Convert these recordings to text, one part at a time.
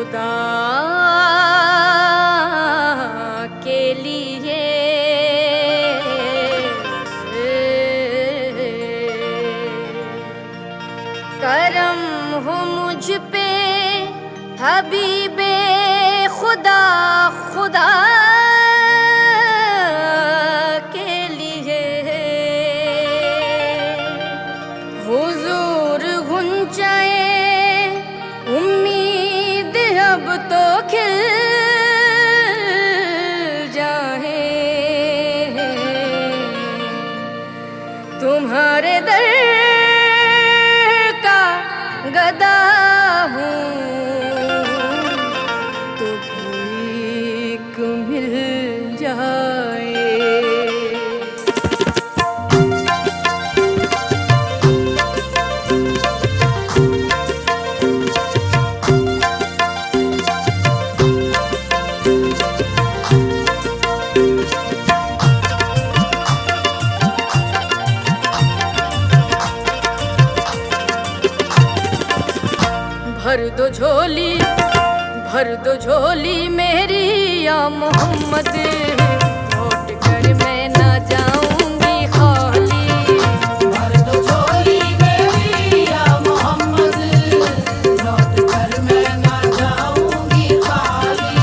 खुदा के लिए करम हो मुझ पे हबीबे खुदा खुदा के लिए हुजूर गुंजाए उम्मीद अब तो खिल जाए तुम्हारे दर का गदा हूँ तो भीख मिल जाए। भर दो झोली मेरी या मोहम्मद लौट कर मैं ना जाऊंगी खाली। भर दो झोली मेरी या मोहम्मद लौट कर मैं ना जाऊंगी खाली।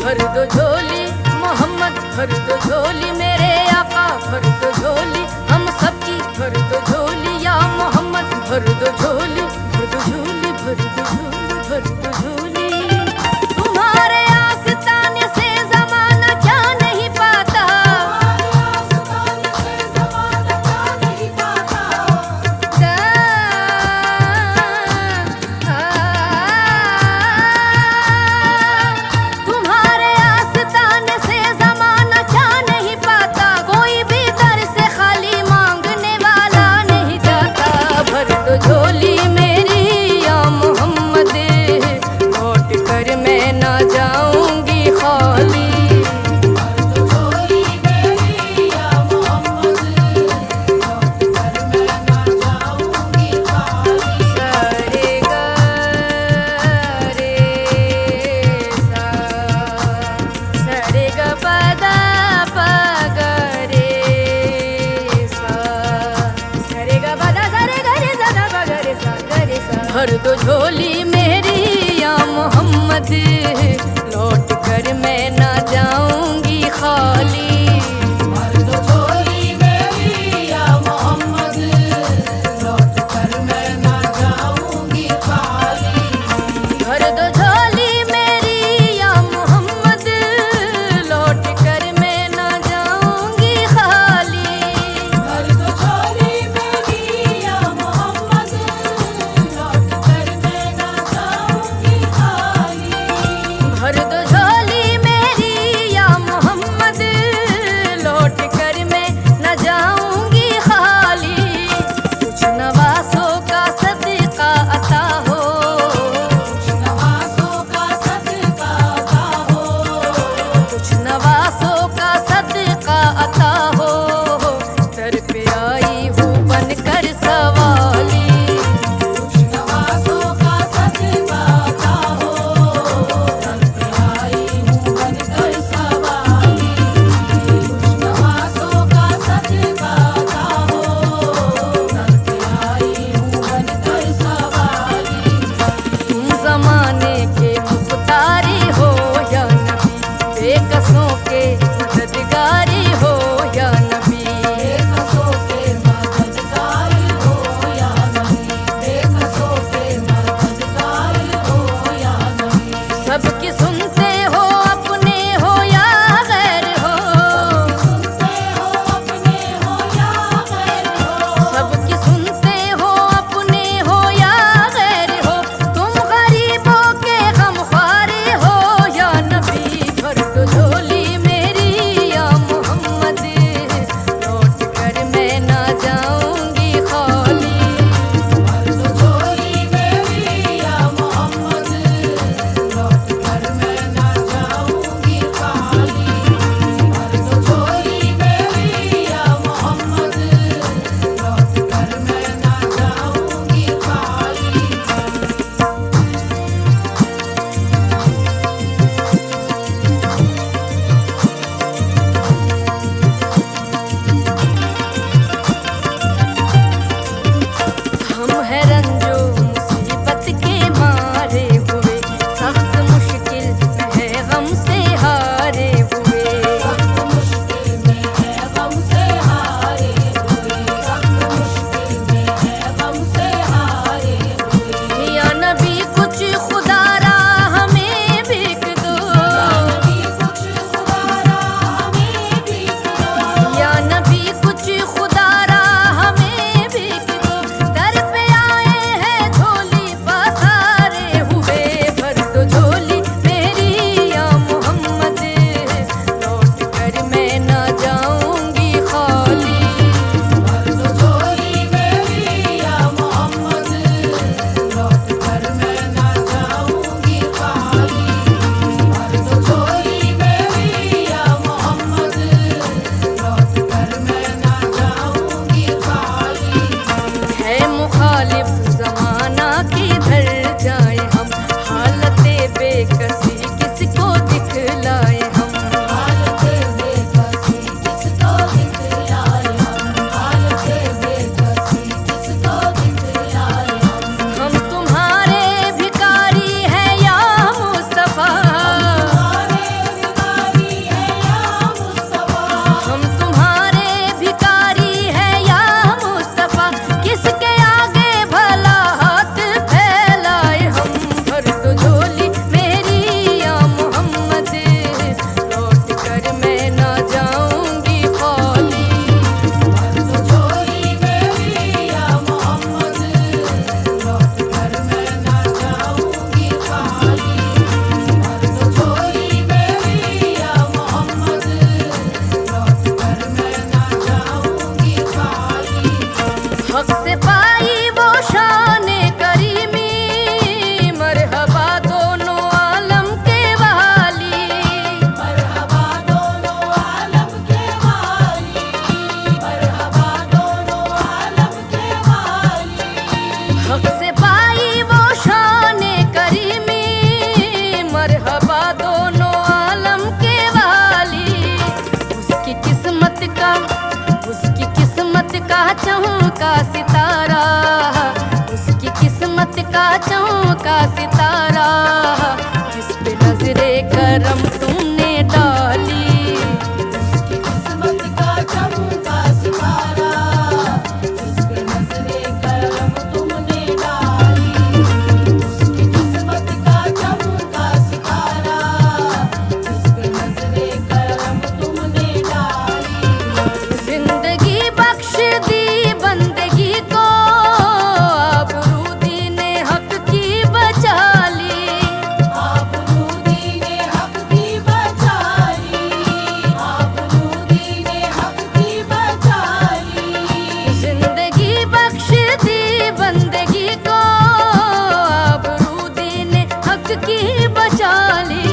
भर दो झोली मोहम्मद भर दो झोली मेरे आका भर दो झोली हम सबकी भर दो झोली या मोहम्मद भर दो झोली भर दो झोली भर दो झोली भर दो झोली। तुम्हारे आस्ताने से ज़माना क्या नहीं पाता आस्ताने से ज़माना क्या नहीं पाता। तुम्हारे आस्ताने से ज़माना क्या नहीं पाता कोई भी दर से खाली मांगने वाला नहीं जाता। भर दो झोली मेरी या मोहम्मद लौट कर मैं ना जाऊंगी खाली। भर दो झोली मेरी या मोहम्मद लौट कर मैं ना जाऊंगी खाली। सारे गा रे सा सारे गा पदा पगा रे सा सारे गा पदा सारे गा रे सा दा पगा रे सा गा रे सा। भर दो झोली मेरी या मोहम्मद लौट कर मैं ना जाऊंगी खाली। भर दो झोली मेरी या मोहम्मद लौट कर मैं ना जाऊंगी खाली। भर दो झोली मेरी या मोहम्मद लौट कर मैं ना जाऊंगी खाली। भर दो झोली मेरी या मोहम्मद लौट कर मैं ना जाऊंगी खाली। भर दो झोली मेरी या मोहम्मद लौट कर मैं न जाऊंगी खाली। कुछ नवासों का सदका अता हो कुछ नवासों का सदका अता हो। कुछ नवासों का सदका अता हो दर पे आई हूँ बनकर सवाली। कुछ नवासों का सदका अता हो दर पे आई हूँ बनकर सवाली। कुछ नवासों का सदका अता हो दर पे आई हूँ बनकर सवाली। तुम जमाने के मुख्तारी हो या नबी बेकसों के मददगारी हो या नबी। बेकसों के मददगार हो या नबी। बेकसों के मददगार हो या नबी। सबकी सुनते हो अपने हो या गैर हो सुनते हो अपने हो या गैर हो। सबकी सुनते हो अपने हो या गैर हो। तुम गरीबों के गमख्वार हो या नबी। भर दो झोली मेरी या मोहम्मद लौट कर मैं ना जाऊंगी खाली। भर दो झोली मेरी या मोहम्मद लौट कर मैं का सितारा, जिस पे नजरे करम तुमने डाली। उसकी किस्मत का चमका सितारा, जिस पे नजरे करम तुमने डाली। उसकी किस्मत का चमका सितारा, जिस पे नजरे करम तुमने डाली। जिंदगी बख्श दी बंदगी को, आबरू दीने हक की बचा ली। आबरू दीने हक की बचा ली, आबरू दीने हक की बचा ली। जिंदगी बख्श दी बंदगी को, आबरू दीने हक की बचा ली।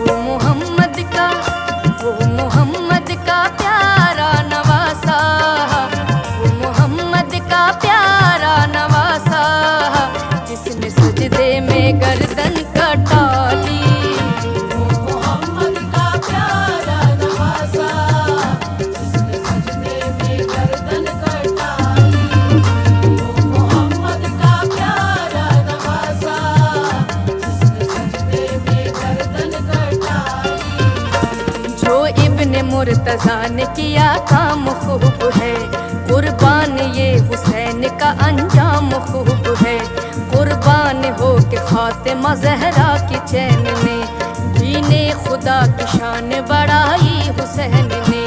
वो मोहम्मद का प्यारा नवासा, वो मोहम्मद का प्यारा नवासा, जिसने सजदे में गर्दन कटा ली। वो मोहम्मद का प्यारा नवासा, जिसने सजदे में गर्दन कटा ली। वो मोहम्मद का प्यारा नवासा, जिसने सजदे में गर्दन कटा ली। जो इब्ने मुर्तजा ने किया काम खूब है, कुर्बान ये हुसैन का अंजाम खूब है। कुर्बान हो के फातिमा ज़हरा की चैन में, दीने खुदा की शान बढ़ाई हुसैन ने।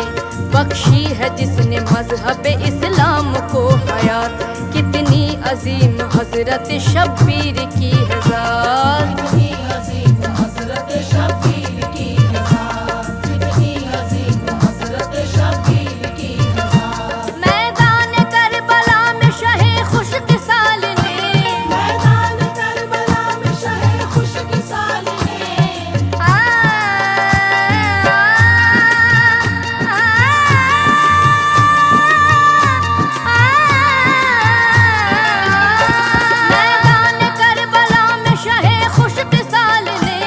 बख्शी है जिसने मजहब इस्लाम को हयात, कितनी अजीम हजरत शब्बीर की है ज़ात। कितनी अजीम हज़रत शब्बीर की है ज़ात, कितनी अजीम हज़रत शब्बीर की है ज़ात। मैदान करबला में शहे खुश्क साल ने, मैदान करबला में शहे खुश्क साल ने। मैदान करबला में शहे खुश्क साल ने,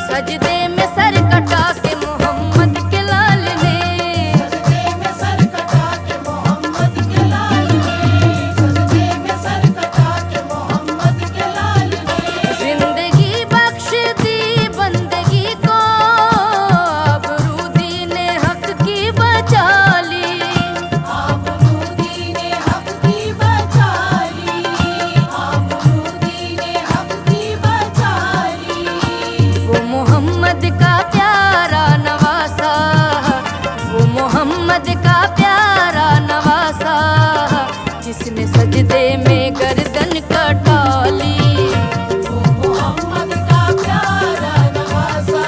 सजदे में सर कटा के मोहम्मद के लाल ने। सजदे में सर कटा के मोहम्मद के लाल ने, सजदे में सर कटा के मोहम्मद के लाल ने। जिंदगी बख्श दी बंदगी को, आबरू दीने हक की बचा ली। आबरू दीने हक की बचा ली, आबरू दीने हक की बचा ली। वो मोहम्मद का प्यारा नवासा, वो मोहम्मद का प्यारा नवासा, जिसने सजदे में गर्दन कटा ली। वो मोहम्मद का प्यारा नवासा,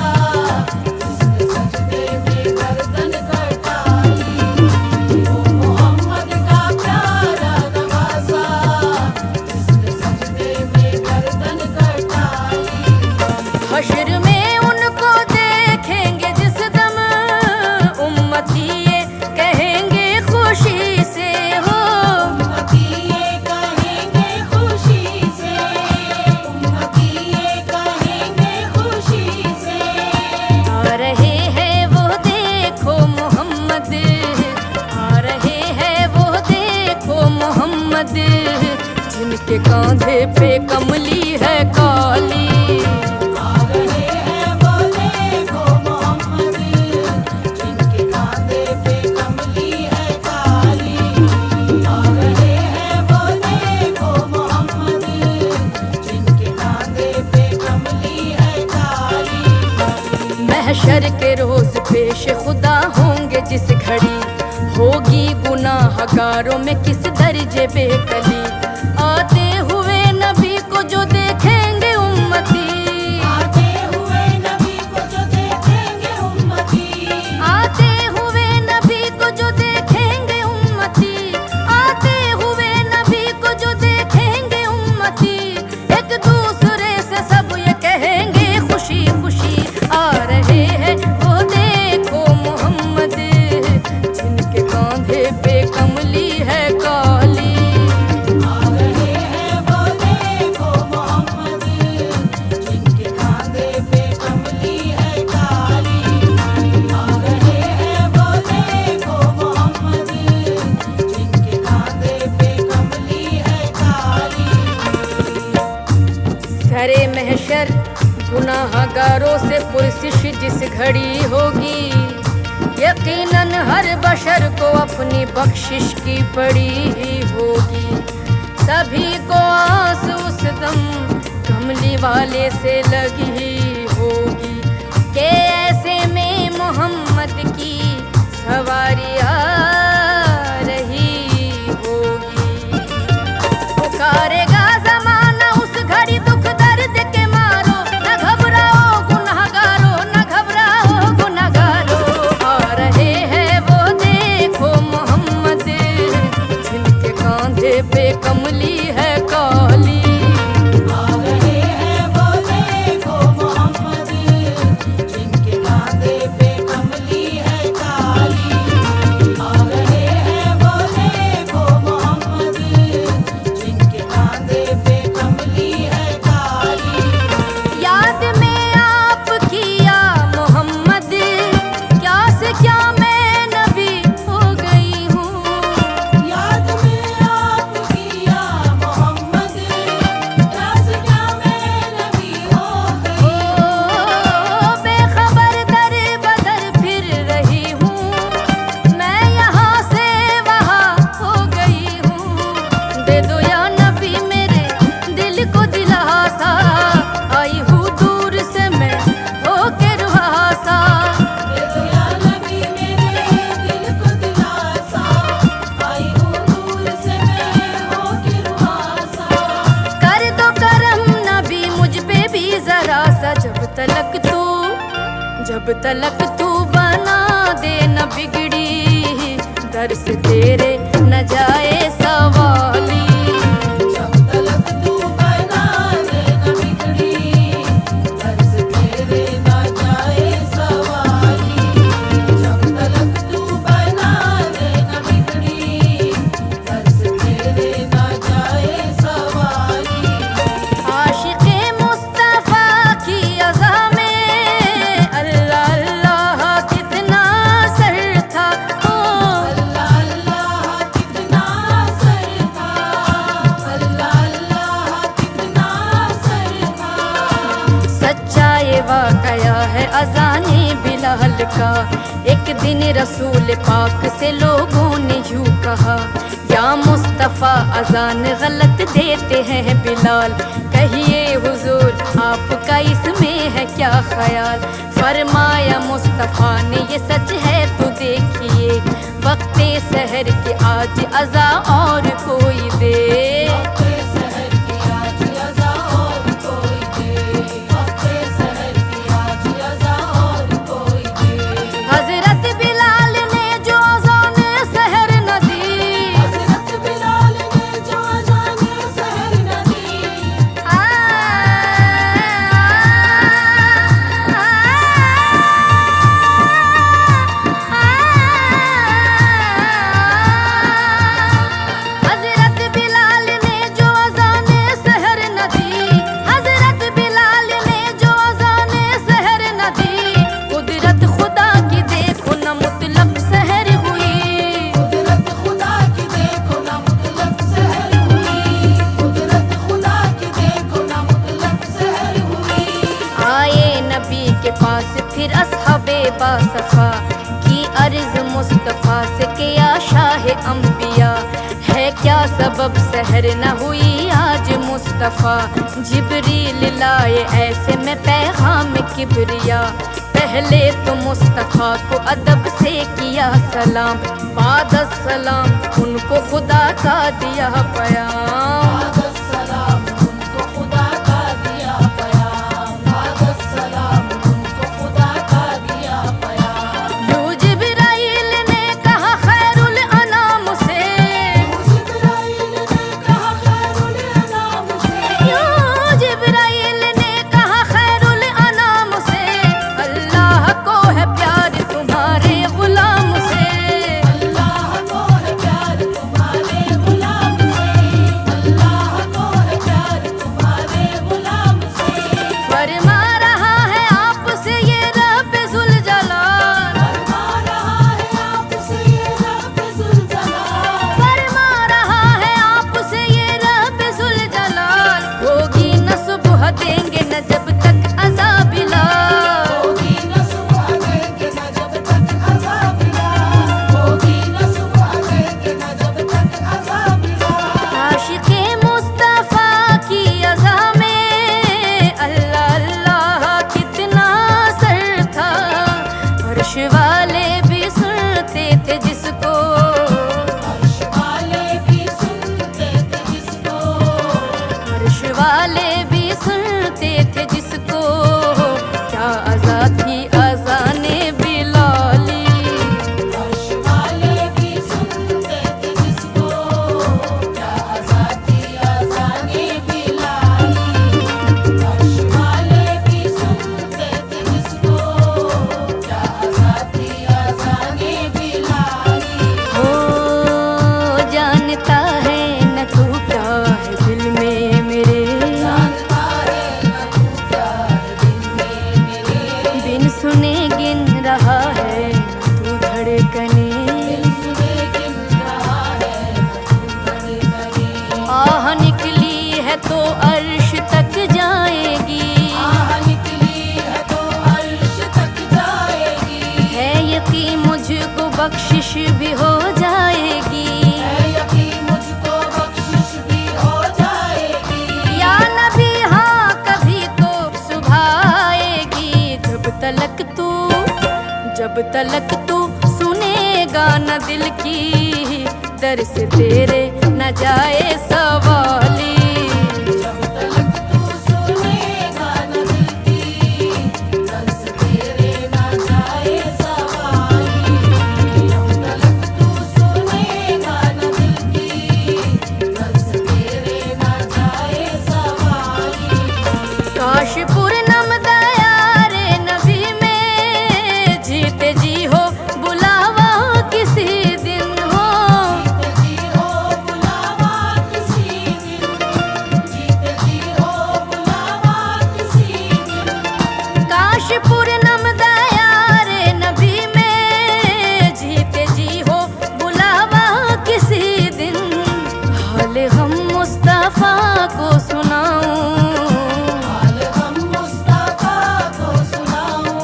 जिसने सजदे में गर्दन कटा ली। वो मोहम्मद का प्यारा नवासा, जिसने सजदे में गर्दन कटा ली। हश्र में उनको देखेंगे जिस दम, उम्मती ये कहेंगे खुशी से हो। उम्मती ये कहेंगे खुशी से, उम्मती ये कहेंगे खुशी से। आ रहे हैं वो देखो मोहम्मद, आ रहे हैं वो देखो मोहम्मद, जिनके कांधे पे कमली है काली। आ रहे हैं वो देखो मोहम्मद, जिनके कांधे पे कमली है काली। आ रहे हैं वो देखो मोहम्मद, जिनके कांधे पे कमली है काली। महशर के रोज पेश खुदा होंगे जिस घड़ी, होगी गुनाहगारों में किस दर्जे बेकली। आते हुए नबी को जो देखेंगे उम्मती, आते हुए नबी को जो देखेंगे उम्मती, आते हुए नबी को जो देखेंगे उम्मती, आते हुए नबी को जो देखेंगे उम्मती, एक दूसरे से सब ये कहेंगे खुशी खुशी। आ रहे हैं वो देखो मोहम्मद, जिनके कांधे पे कमली है काली। गुनाहगारों से पुरसिश जिस घड़ी होगी, यकीनन हर बशर को अपनी बख्शिश की पड़ी ही होगी। सभी को आस उस दम कमली वाले से लगी ही होगी कि ऐसे में मोहम्मद की सवारी आ रही होगी। पुकारेगा ज़माना उस घड़ी दुख दर्द के मारो, न घबराओ गुनहगारो, न घबराओ गुनहगारो। आ रहे हैं वो देखो मोहम्मद, जिनके कांधे पे कमली है काली। आ रहे हैं वो देखो मोहम्मद, जिनके कांधे पे कमली है काली। आ रहे हैं वो देखो मोहम्मद, जिनके कांधे पे कमली है काली। याद में आप किया मोहम्मद, क्या से क्या मैं नबी हो गई हूँ। याद में आप किया मोहम्मद, क्या से क्या मैं नबी हो गई। ओ बेखबर दर बदर फिर रही हूँ, मैं यहाँ से वहाँ हो गई हूँ। दे दो या नबी मेरे दिल को दिलासा, आई हूँ दूर से मैं होके रुहासा। दे दो या नबी मेरे दिल को दिलासा, आई हूँ दूर से मैं होके रुहासा। कर दो करम नबी मुझ पे भी जरा सा, जब तलक तू बना दे न बिगड़ी, दर से तेरे न जाए सवाली। जब तलक तू बना दे न बिगड़ी, दर से तेरे न जाए सवाली। जब तलक तू बना दे न बिगड़ी, दर से तेरे न जाए सवाली। आशिक़े मुस्तफ़ा की अज़ा में अल्लाह अल्लाह कितना सर था। ओ अल्लाह अल्लाह कितना सर था, अल्लाह अल्लाह कितना सर था। सच्चा ये वाकया है अज़ाने बिलाल का। एक दिन रसूल पाक से लोगों ने यूं कहा, या मुस्तफ़ा अज़ान गलत देते हैं बिलाल, कहिए हुजूर आपका इसमें है क्या ख्याल। फरमाया मुस्तफ़ा ने ये सच है तो देखिए, वक्ते सहर के आज अज़ा और कोई दे। वक्ते सहर की आज अज़ा और कोई दे, वक्ते सहर की आज अज़ा और कोई दे। हज़रत बिलाल ने जो अज़ान सहर न दी, हज़रत बिलाल ने जो अज़ान सहर न दी। हज़रत बिलाल ने जो अज़ान सहर न दी, हज़रत बिलाल ने जो अज़ान सहर न दी। कुदरत खुदा की देखो न मुतलक सहर हुई, कुदरत खुदा की देखो ना मुतलक सहर हुई, कुदरत खुदा की देखो ना मुतलक सहर हुई। आए नबी के पास फिर असहाबे बासफा की अर्ज मुस्तफ़ा से कि या शाह अंबिया, है क्या सबब सहर न हुई आज मुस्तफ़ा। जिब्रील लाए ऐसे में पैगाम किबरिया, पहले तो मुस्तफ़ा को अदब से किया सलाम, बाद सलाम उनको खुदा का दिया प्याम। बाद सलाम उनको खुदा का दिया प्याम, बाद सलाम उनको खुदा का दिया प्याम। यूं जिब्राइल ने कहा खैरुल अनाम से, जिब्राइल ने कहा खैरुल अनाम से, यूं जिब्राइल ने कहा खैरुल अनाम से, अल्लाह को है प्यार तुम्हारे गुलाम से। अल्लाह को है प्यार तुम्हारे गुलाम से। बख्शिश भी हो जाएगी, है यकीन मुझको बख्शिश भी हो जाएगी। या नबी हाँ कभी तो सुबह आएगी। जब तलक तू सुनेगा न दिल की, दर से तेरे न जाए सवाली। जब तलक तू सुनेगा न दिल की, दर से तेरे ना जाए सवाली। जब तलक तू सुनेगा न दिल की, दर से तेरे ना जाए सवाली। काश पूर्णम दया रे नबी में, जीते जी हो बुलावा किसी दिन हो। जीते जी हो बुलावा किसी दिन, जीते जी हो बुलावा किसी दिन। काश पूर्णम दया रे नबी में, जीते जी हो बुलावा किसी दिन। हाल हम मुस्तफा को सुनाऊं, हाल हम मुस्तफा को सुनाऊं,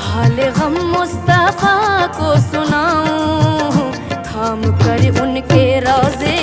हाल हम मुस्तफा को सुनाऊं, थाम कर उनके रोज़े